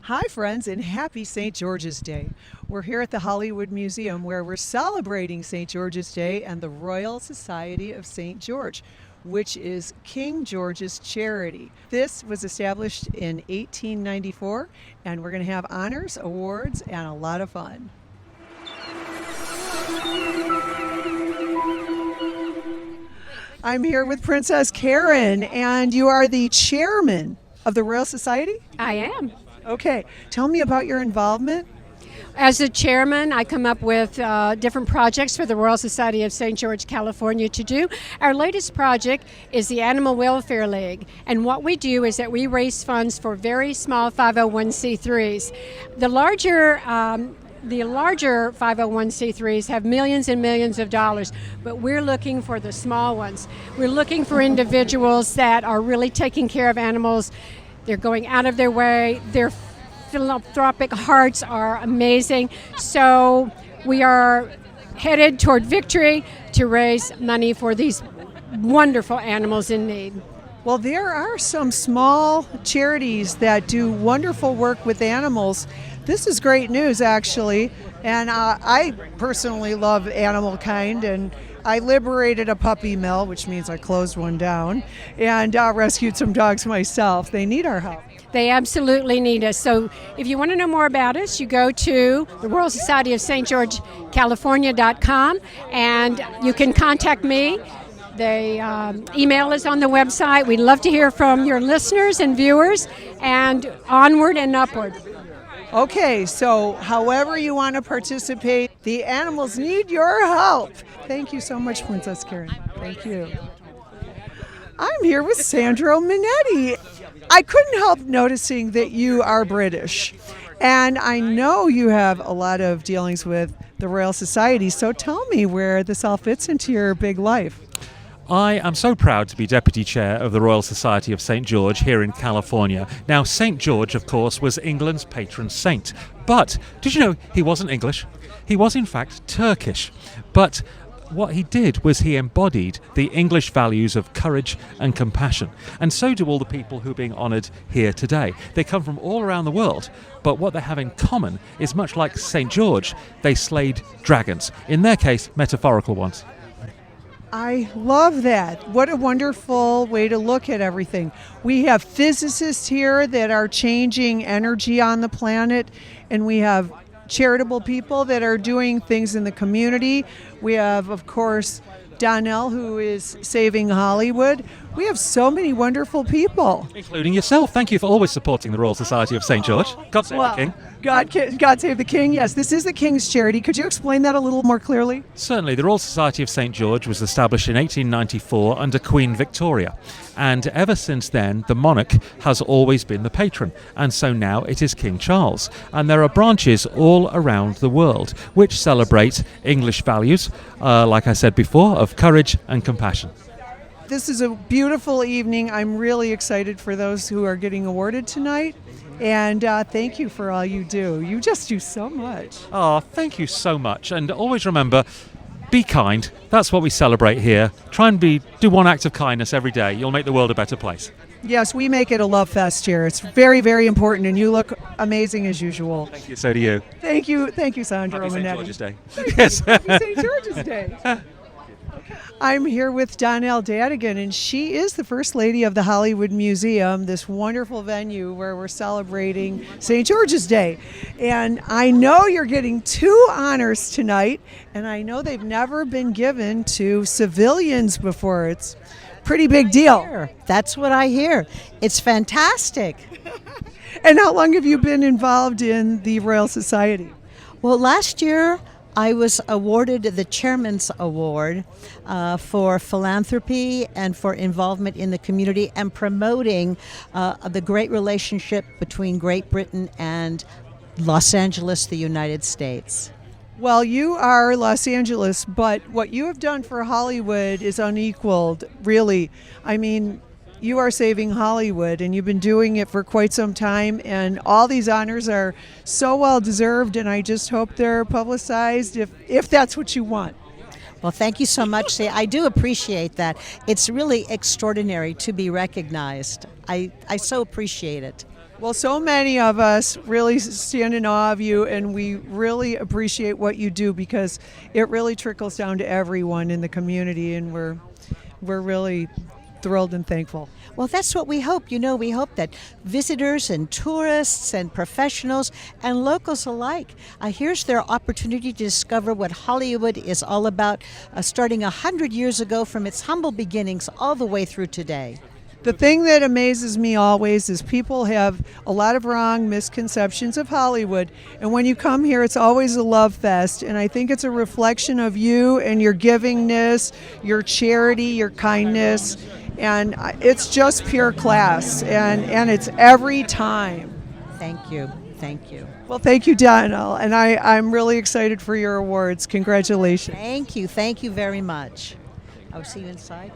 Hi, friends, and happy St. George's Day. We're here at the Hollywood Museum where we're celebrating St. George's Day and the Royal Society of St. George, which is King George's charity. This was established in 1894, and we're going to have honors, awards, and a lot of fun. I'm here with Princess Karen, and you are the chairman of the Royal Society? I am. Okay, tell me about your involvement. As the chairman, I come up with different projects for the Royal Society of St. George, California to do. Our latest project is the Animal Welfare League, and what we do is that we raise funds for very small 501c3s. The larger 501c3s have millions and millions of dollars, but we're looking for the small ones. We're looking for individuals that are really taking care of animals. They're going out of their way. Their philanthropic hearts are amazing. So we are headed toward victory to raise money for these wonderful animals in need. Well, there are some small charities that do wonderful work with animals. This is great news, actually. And I personally love animal kind, and I liberated a puppy mill, which means I closed one down, and rescued some dogs myself. They need our help. They absolutely need us. So if you want to know more about us, you go to the Royal Society of St. George, California.com, and you can contact me. The email is on the website. We'd love to hear from your listeners and viewers, and onward and upward. Okay, so however you want to participate, the animals need your help. Thank you so much, Princess Karen. Thank you. I'm here with Sandro Minetti. I couldn't help noticing that you are British, and I know you have a lot of dealings with the Royal Society, so tell me where this all fits into your big life. I am so proud to be Deputy Chair of the Royal Society of St. George here in California. Now, St. George, of course, was England's patron saint. But did you know he wasn't English? He was, in fact, Turkish. But what he did was he embodied the English values of courage and compassion. And so do all the people who are being honoured here today. They come from all around the world, but what they have in common is much like St. George, they slayed dragons. In their case, metaphorical ones. I love that. What a wonderful way to look at everything. We have physicists here that are changing energy on the planet, and we have charitable people that are doing things in the community. We have, of course, Donnell, who is saving Hollywood. We have so many wonderful people. Including yourself. Thank you for always supporting the Royal Society of St. George. God save the King. God save the King. Yes, this is the King's charity. Could you explain that a little more clearly? Certainly. The Royal Society of St. George was established in 1894 under Queen Victoria. And ever since then, the monarch has always been the patron. And so now it is King Charles. And there are branches all around the world which celebrate English values, like I said before, of courage and compassion. This is a beautiful evening. I'm really excited for those who are getting awarded tonight. And thank you for all you do. You just do so much. Oh, thank you so much. And always remember, be kind. That's what we celebrate here. Try and do one act of kindness every day. You'll make the world a better place. Yes, we make it a love fest here. It's very, very important, and you look amazing as usual. Thank you. So do you. Thank you, Sandro Happy St. Minetti. George's Day. Yes. Happy St. George's Day. I'm here with Donnell Dadigan, and she is the First Lady of the Hollywood Museum, this wonderful venue where we're celebrating St. George's Day. And I know you're getting 2 honors tonight, and I know they've never been given to civilians before. It's a pretty big deal. That's what I hear. It's fantastic. And how long have you been involved in the Royal Society? Well, last year I was awarded the Chairman's Award for philanthropy and for involvement in the community and promoting the great relationship between Great Britain and Los Angeles, the United States. Well, you are Los Angeles, but what you have done for Hollywood is unequaled, really. I mean, you are saving Hollywood, and you've been doing it for quite some time, and all these honors are so well deserved, and I just hope they're publicized if that's what you want. Well, thank you so much. See, I do appreciate that. It's really extraordinary to be recognized. I so appreciate it. Well, so many of us really stand in awe of you, and we really appreciate what you do because it really trickles down to everyone in the community, and we're really thrilled and thankful. Well, that's what we hope. We hope that visitors and tourists and professionals and locals alike, here's their opportunity to discover what Hollywood is all about, starting 100 years ago from its humble beginnings all the way through today. The thing that amazes me always is people have a lot of wrong misconceptions of Hollywood, and when you come here, it's always a love fest, and I think it's a reflection of you and your givingness, your charity, your kindness, and it's just pure class, and it's every time. Thank you. Thank you. Well, thank you, Donnell, and I'm really excited for your awards. Congratulations. Thank you. Thank you very much. I'll see you inside.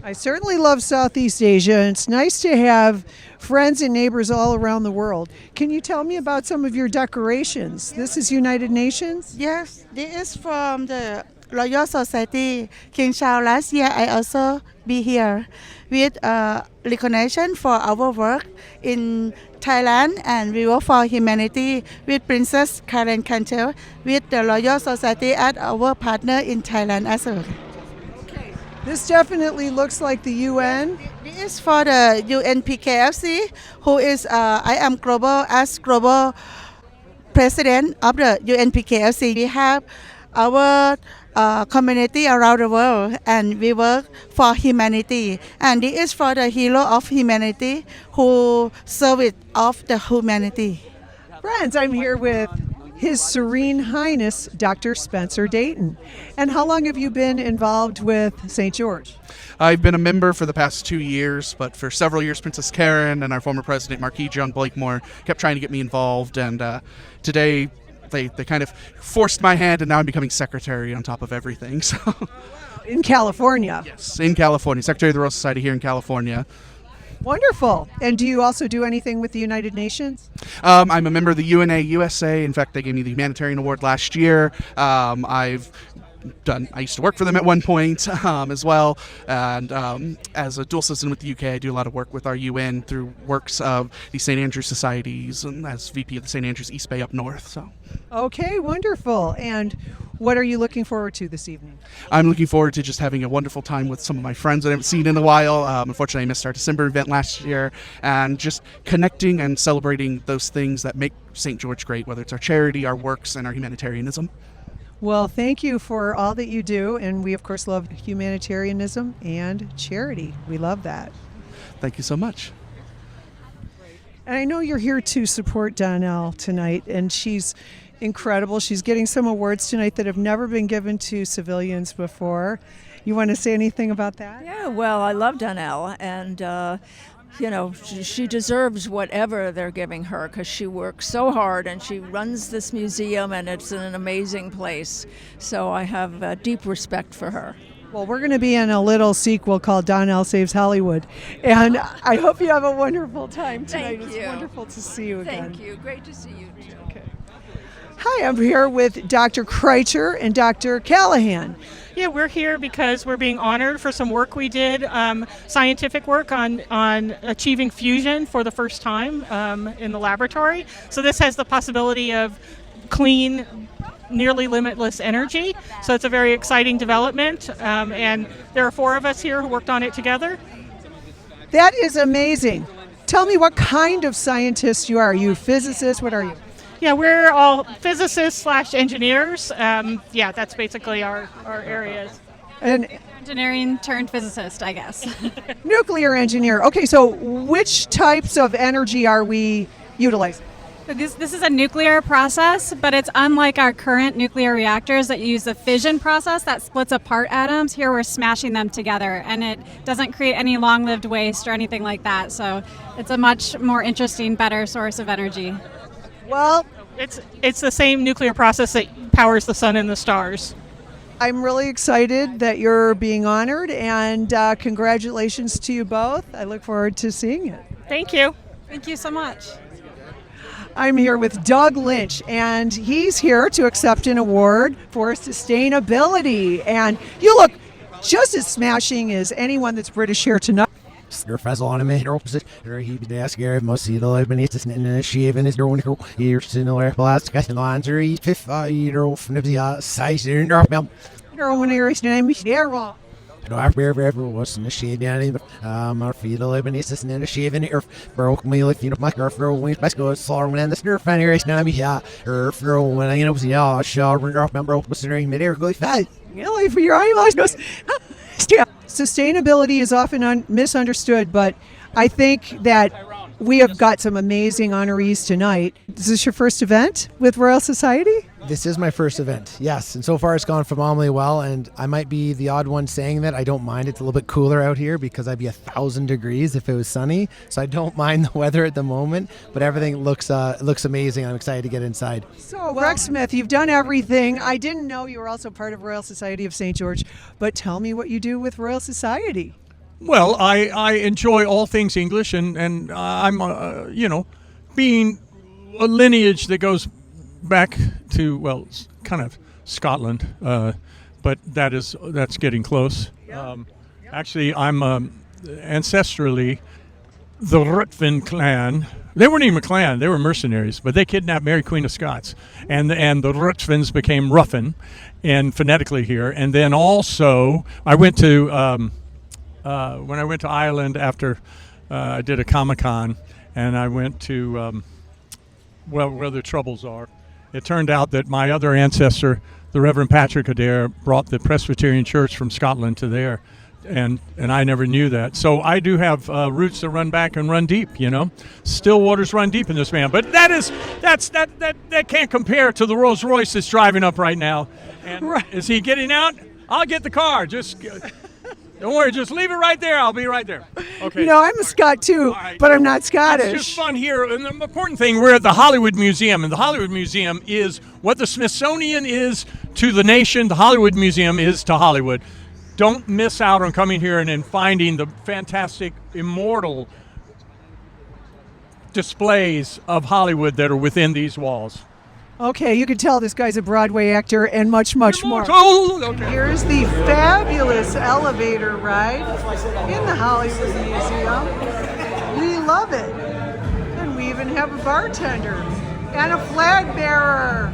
I certainly love Southeast Asia, and it's nice to have friends and neighbors all around the world. Can you tell me about some of your decorations? This is United Nations? Yes, this is from the Royal Society. King Charles last year I also be here with recognition for our work in Thailand, and we work for humanity with Princess Karen Kantel with the Royal Society as our partner in Thailand as well. This definitely looks like the UN. This is for the UNPKFC, who is I am global president of the UNPKFC. We have our community around the world, and we work for humanity. And this is for the hero of humanity who serve of the humanity. Friends, I'm here with His Serene Highness, Dr. Spencer Dayton. And how long have you been involved with St. George? I've been a member for the past 2 years, but for several years, Princess Karen and our former president, Marquis John Blakemore, kept trying to get me involved. And today, they kind of forced my hand, and now I'm becoming secretary on top of everything. So, In California? Yes, in California, Secretary of the Royal Society here in California. Wonderful. And do you also do anything with the United Nations? I'm a member of the UNA USA. In fact, they gave me the humanitarian award last year. I used to work for them at one point as well, and as a dual citizen with the UK, I do a lot of work with our UN through works of the St. Andrews Societies, and as VP of the St. Andrews East Bay up north. So, okay, wonderful. And what are you looking forward to this evening? I'm looking forward to just having a wonderful time with some of my friends that I haven't seen in a while. Unfortunately, I missed our December event last year, and just connecting and celebrating those things that make St. George great, whether it's our charity, our works, and our humanitarianism. Well, thank you for all that you do, and we of course love humanitarianism and charity. We love that. Thank you so much. And I know you're here to support Donnell tonight, and she's incredible. She's getting some awards tonight that have never been given to civilians before. You want to say anything about that? Yeah, well, I love Donnell, and she deserves whatever they're giving her because she works so hard and she runs this museum, and it's an amazing place. So I have deep respect for her. Well, we're going to be in a little sequel called Donnell Saves Hollywood, and I hope you have a wonderful time tonight. Thank you. It's wonderful to see you again. Thank you. Great to see you too. Okay. Hi, I'm here with Dr. Kreitcher and Dr. Callahan. Yeah, we're here because we're being honored for some work we did, scientific work on achieving fusion for the first time in the laboratory. So this has the possibility of clean, nearly limitless energy. So it's a very exciting development, and there are 4 of us here who worked on it together. That is amazing. Tell me what kind of scientist you are. Are you physicists? What are you? Yeah, we're all physicists / engineers. That's basically our areas. And engineering turned physicist, I guess. Nuclear engineer. Okay, so which types of energy are we utilizing? So this is a nuclear process, but it's unlike our current nuclear reactors that use the fission process that splits apart atoms. Here we're smashing them together, and it doesn't create any long-lived waste or anything like that. So it's a much more interesting, better source of energy. Well, it's the same nuclear process that powers the sun and the stars. I'm really excited that you're being honored, and congratulations to you both. I look forward to seeing it. Thank you. Thank you so much. I'm here with Doug Lynch, and he's here to accept an award for sustainability. And you look just as smashing as anyone that's British here tonight. Snurfaz on a man opposite, or he be asked Gary must see the Lebanese and a shave in his door when he hears to know plastic and lines or eat 5 from the size in our mouth. When Eric's name is Daryl. Our bear was in the shade down in our feet, the Lebanese and a shave in the earth broke me like my girlfriend wings by go sorrow and the snurf and Eric's name yeah, earth when I was yeah, shall run off my broke was in mid air go fast. Really, for your eyelashes goes. Sustainability is often misunderstood, but I think that we have got some amazing honorees tonight. Is this your first event with Royal Society? This is my first event, yes, and so far it's gone phenomenally well, and I might be the odd one saying that. I don't mind. It's a little bit cooler out here because I'd be 1,000 degrees if it was sunny, so I don't mind the weather at the moment, but everything looks amazing. I'm excited to get inside. So, Rex Smith, you've done everything. I didn't know you were also part of Royal Society of St. George, but tell me what you do with Royal Society. Well, I enjoy all things English, and I'm, being a lineage that goes back to, well, kind of Scotland, but that's getting close. Actually, I'm ancestrally the Ruthven clan. They weren't even a clan; they were mercenaries, but they kidnapped Mary Queen of Scots, and the Ruthvens became Ruffin, and phonetically here. And then also, I went to when I went to Ireland after I did a Comic-Con, and I went to where the troubles are. It turned out that my other ancestor, the Reverend Patrick Adair, brought the Presbyterian Church from Scotland to there, and I never knew that. So I do have roots that run back and run deep. Still waters run deep in this man. But that can't compare to the Rolls Royce that's driving up right now. And right. Is he getting out? I'll get the car. Just. Don't worry, just leave it right there. I'll be right there. Okay. I'm a Scot too, but I'm not Scottish. It's just fun here. And the important thing, we're at the Hollywood Museum, and the Hollywood Museum is what the Smithsonian is to the nation. The Hollywood Museum is to Hollywood. Don't miss out on coming here and finding the fantastic, immortal displays of Hollywood that are within these walls. Okay, you can tell this guy's a Broadway actor and much, much more. Okay. Here's the fabulous elevator ride in the Hollywood Museum. We love it. And we even have a bartender and a flag bearer.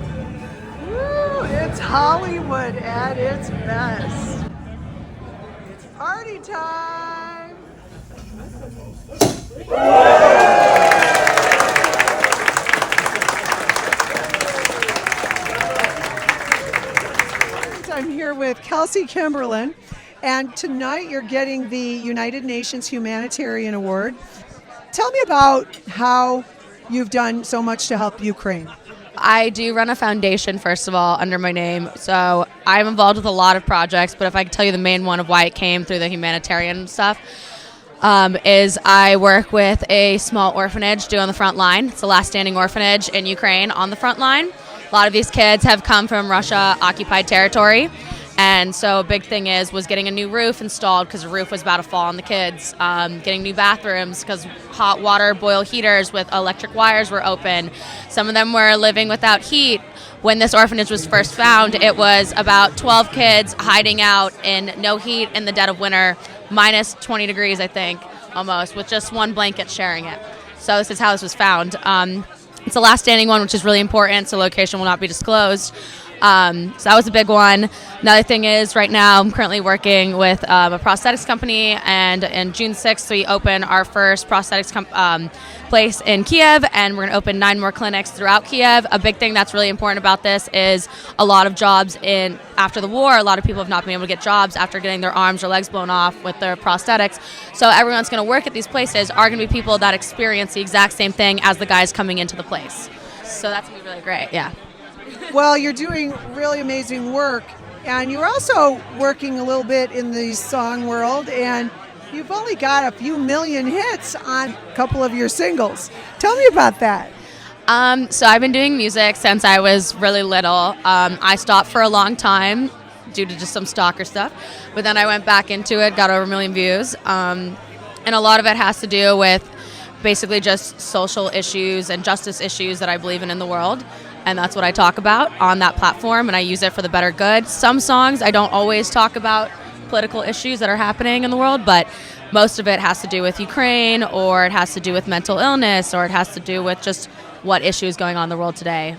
Woo, it's Hollywood at its best. It's party time. I'm here with Kelsey Kimberlin, and tonight you're getting the United Nations Humanitarian Award. Tell me about how you've done so much to help Ukraine. I do run a foundation, first of all, under my name. So I'm involved with a lot of projects, but if I could tell you the main one of why it came through the humanitarian stuff, is I work with a small orphanage doing the front line. It's the last standing orphanage in Ukraine on the front line. A lot of these kids have come from Russia-occupied territory, and so a big thing was getting a new roof installed because the roof was about to fall on the kids, getting new bathrooms because hot water boil heaters with electric wires were open. Some of them were living without heat. When this orphanage was first found, it was about 12 kids hiding out in no heat in the dead of winter, minus 20 degrees, I think, almost, with just one blanket sharing it. So this is how this was found. It's the last standing one, which is really important, so location will not be disclosed. So that was a big one. Another thing is right now I'm currently working with a prosthetics company, and in June 6th we open our first prosthetics place in Kiev, and we're going to open 9 more clinics throughout Kiev. A big thing that's really important about this is a lot of jobs after the war. A lot of people have not been able to get jobs after getting their arms or legs blown off with their prosthetics. So everyone's going to work at these places are going to be people that experience the exact same thing as the guys coming into the place. So that's going to be really great, yeah. Well, you're doing really amazing work, and you're also working a little bit in the song world, and you've only got a few million hits on a couple of your singles. Tell me about that. So I've been doing music since I was really little. I stopped for a long time due to just some stalker stuff, but then I went back into it, got over 1 million views, and a lot of it has to do with basically just social issues and justice issues that I believe in the world. And that's what I talk about on that platform, and I use it for the better good. Some songs I don't always talk about political issues that are happening in the world, but most of it has to do with Ukraine, or it has to do with mental illness, or it has to do with just what issues going on in the world today,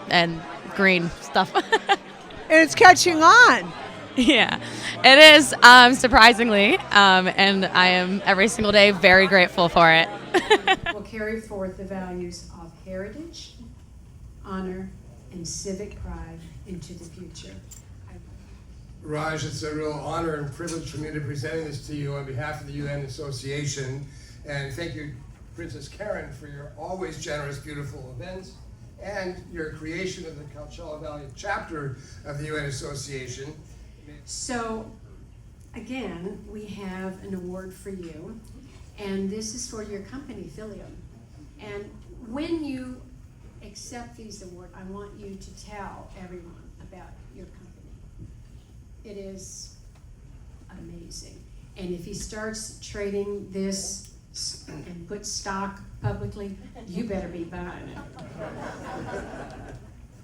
and green stuff. And it's catching on. Yeah, it is, surprisingly, and I am every single day very grateful for it. Will carry forth the values of heritage, honor, and civic pride into the future. Raj, it's a real honor and privilege for me to be presenting this to you on behalf of the UN Association. And thank you, Princess Karen, for your always generous, beautiful events and your creation of the Coachella Valley chapter of the UN Association. So, again, we have an award for you, and this is for your company, Philium. And when you accept these awards, I want you to tell everyone about your company. It is amazing. And if he starts trading this and puts stock publicly, you better be buying it.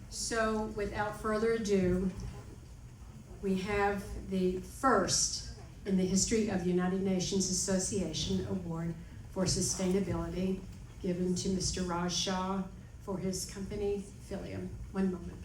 So, without further ado, we have the first in the history of the United Nations Association Award for Sustainability, given to Mr. Raj Shah for his company, Philium. One moment.